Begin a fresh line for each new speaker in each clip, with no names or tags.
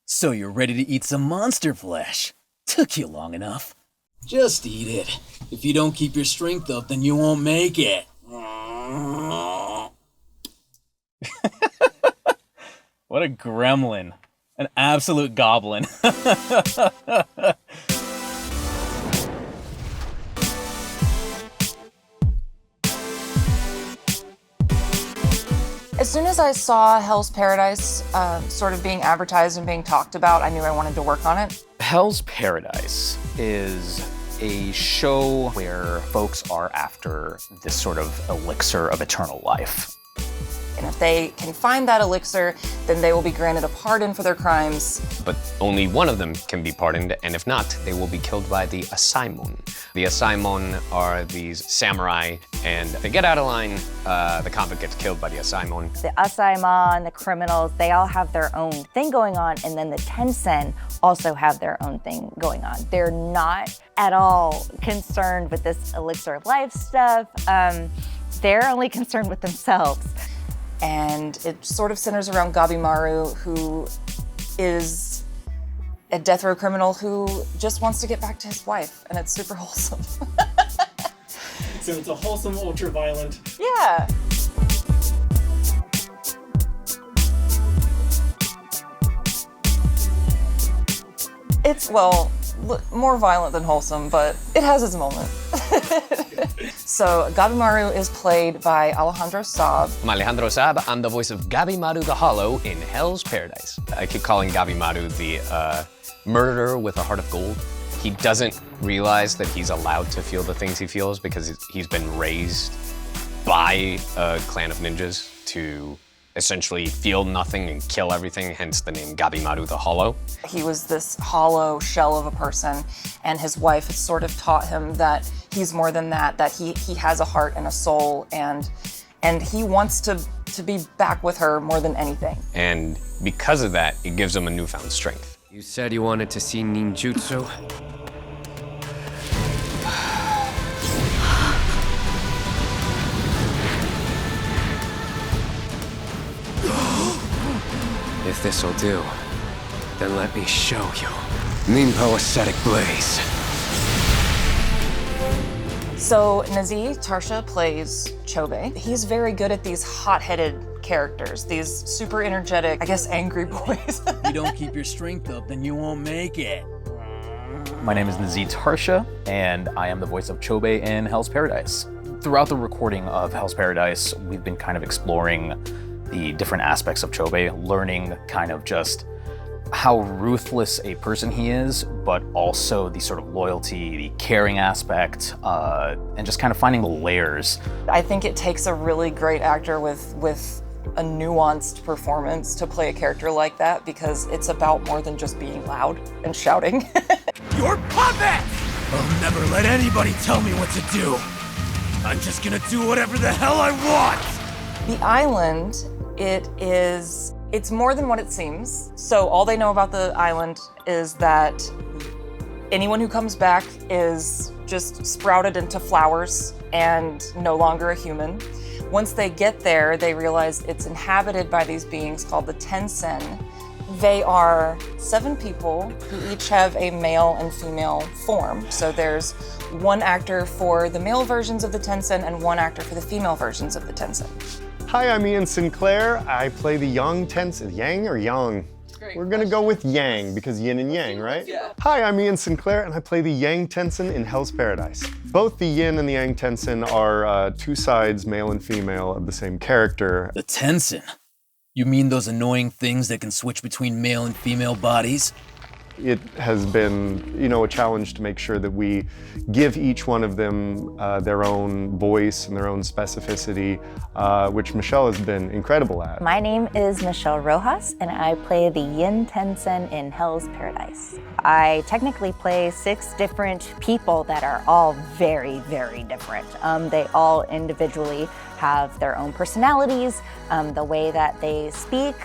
So you're ready to eat some monster flesh. Took you long enough. Just eat it. If you don't keep your strength up, then you won't make it. What a gremlin. An absolute goblin.
As soon as I saw Hell's Paradise sort of being advertised and being talked about, I knew I wanted to work on it.
Hell's Paradise is a show where folks are after this sort of elixir of eternal life.
And if they can find that elixir, then they will be granted a pardon for their crimes.
But only one of them can be pardoned, and if not, they will be killed by the Asaimon. The Asaimon are these samurai, and if they get out of line, the convict gets killed by the Asaimon.
The Asaimon, the criminals, they all have their own thing going on, and then the Tensen also have their own thing going on. They're not at all concerned with this Elixir of Life stuff. They're only concerned with themselves.
And it sort of centers around Gabimaru, who is a death row criminal who just wants to get back to his wife, and it's super wholesome.
So it's a wholesome, ultra-violent.
Yeah. It's, well, more violent than wholesome, but it has its moment. So Gabimaru is played by Alejandro Saab.
I'm Alejandro Saab. I'm the voice of Gabimaru the Hollow in Hell's Paradise. I keep calling Gabimaru the murderer with a heart of gold. He doesn't realize that he's allowed to feel the things he feels because he's been raised by a clan of ninjas to essentially feel nothing and kill everything, hence the name Gabimaru the Hollow.
He was this hollow shell of a person, and his wife has sort of taught him that he's more than that he has a heart and a soul, and he wants to be back with her more than anything.
And because of that, it gives him a newfound strength.
You said you wanted to see ninjutsu? If this'll do, then let me show you. Ninpo Ascetic Blaze.
So Nazi Tarsha plays Chobe. He's very good at these hot-headed characters, these super energetic, I guess, angry boys.
If you don't keep your strength up, then you won't make it.
My name is Nazi Tarsha, and I am the voice of Chobe in Hell's Paradise. Throughout the recording of Hell's Paradise, we've been kind of exploring the different aspects of Chobe, learning kind of just how ruthless a person he is, but also the sort of loyalty, the caring aspect, and just kind of finding the layers.
I think it takes a really great actor with a nuanced performance to play a character like that, because it's about more than just being loud and shouting.
You're puppets! I'll never let anybody tell me what to do. I'm just gonna do whatever the hell I want!
The island, it's more than what it seems. So all they know about the island is that anyone who comes back is just sprouted into flowers and no longer a human. Once they get there, they realize it's inhabited by these beings called the Tensen. They are 7 people who each have a male and female form. So there's one actor for the male versions of the Tensen and one actor for the female versions of the Tensen.
Hi, I'm Ian Sinclair. I play the Yang Tensen. Yang or Yang? We're gonna go with Yang because yin and yang, right?
Yeah.
Hi, I'm Ian Sinclair, and I play the Yang Tensen in Hell's Paradise. Both the yin and the Yang Tensen are 2 sides, male and female, of the same character.
The Tensen? You mean those annoying things that can switch between male and female bodies?
It has been, a challenge to make sure that we give each one of them their own voice and their own specificity, which Michelle has been incredible at.
My name is Michelle Rojas, and I play the Yin Tensen in Hell's Paradise. I technically play 6 different people that are all very, very different. They all individually have their own personalities, the way that they speak.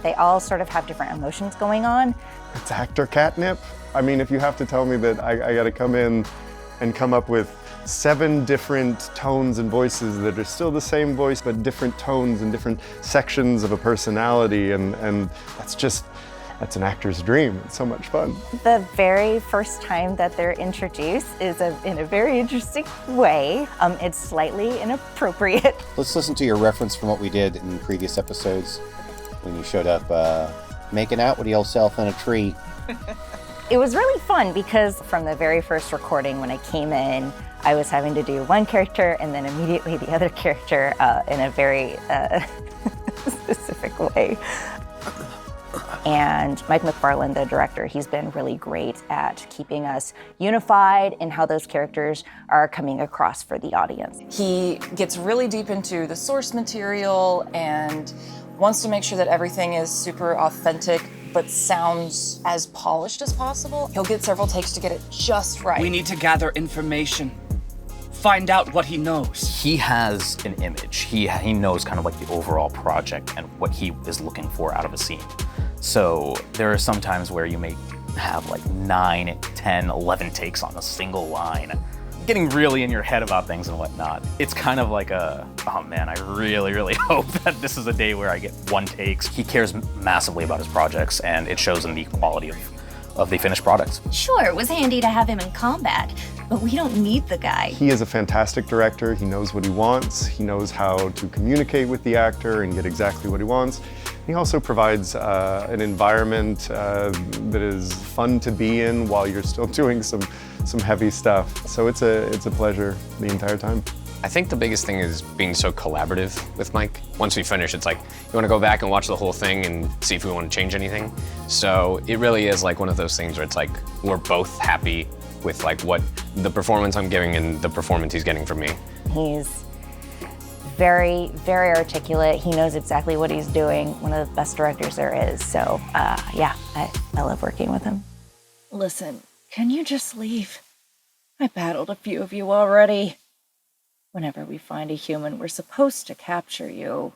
They all sort of have different emotions going on.
It's actor catnip. I mean, if you have to tell me that I gotta come in and come up with 7 different tones and voices that are still the same voice, but different tones and different sections of a personality, and that's an actor's dream. It's so much fun.
The very first time that they're introduced is in a very interesting way. It's slightly inappropriate.
Let's listen to your reference from what we did in previous episodes when you showed up making out with yourself in a tree.
It was really fun because from the very first recording when I came in, I was having to do one character and then immediately the other character in a very specific way. And Mike McFarland, the director, he's been really great at keeping us unified in how those characters are coming across for the audience.
He gets really deep into the source material and wants to make sure that everything is super authentic but sounds as polished as possible. He'll get several takes to get it just right.
We need to gather information. Find out what he knows.
He has an image. He knows kind of like the overall project and what he is looking for out of a scene. So there are some times where you may have like 9, 10, 11 takes on a single line, getting really in your head about things and whatnot. It's kind of like oh man, I really, really hope that this is a day where I get 1 take. He cares massively about his projects, and it shows in the quality of the finished products.
Sure, it was handy to have him in combat, but we don't need the guy.
He is a fantastic director. He knows what he wants. He knows how to communicate with the actor and get exactly what he wants. He also provides an environment that is fun to be in while you're still doing some heavy stuff. So it's a pleasure the entire time.
I think the biggest thing is being so collaborative with Mike. Once we finish, it's like, you want to go back and watch the whole thing and see if we want to change anything. So it really is like one of those things where it's like, we're both happy with like what the performance I'm giving and the performance he's getting from me.
He's very, very articulate. He knows exactly what he's doing. One of the best directors there is. So yeah, I love working with him.
Listen, can you just leave? I battled a few of you already. Whenever we find a human, we're supposed to capture you.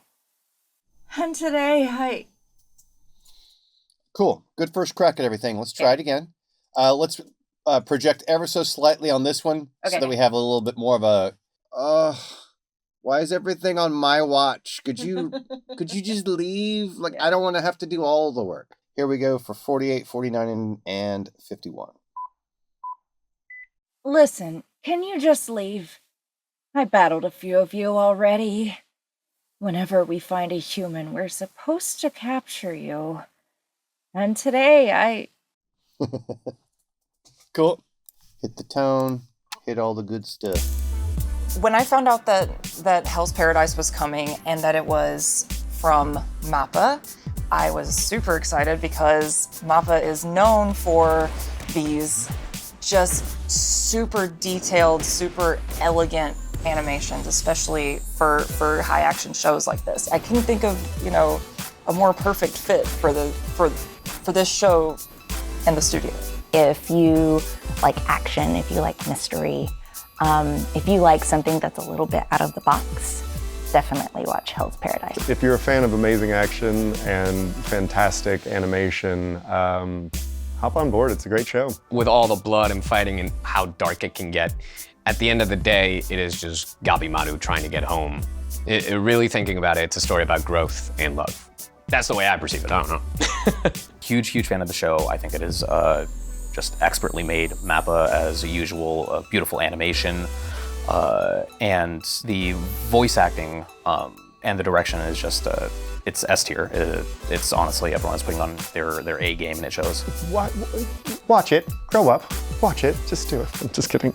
And today,
Cool. Good first crack at everything. Let's try it again. Let's project ever so slightly on this one so that we have a little bit more of a, why is everything on my watch? Could you just leave? Like, I don't want to have to do all the work. Here we go for 48, 49, and 51.
Listen, can you just leave? I battled a few of you already. Whenever we find a human, we're supposed to capture you. And today,
Cool. Hit the tone, hit all the good stuff.
When I found out that Hell's Paradise was coming and that it was from MAPPA, I was super excited because MAPPA is known for these just super detailed, super elegant animations, especially for high action shows like this. I couldn't think of, a more perfect fit for this show and the studio.
If you like action, if you like mystery, if you like something that's a little bit out of the box, definitely watch Hell's Paradise.
If you're a fan of amazing action and fantastic animation, hop on board. It's a great show.
With all the blood and fighting and how dark it can get, at the end of the day, it is just Gabimaru trying to get home. Really thinking about it, it's a story about growth and love. That's the way I perceive it, I don't know.
Huge fan of the show. I think it is just expertly made. MAPPA, as usual, beautiful animation, and the voice acting and the direction is just, it's S tier. It's honestly, everyone's putting on their A game and it shows.
Watch it, grow up, watch it, just do it. I'm just kidding.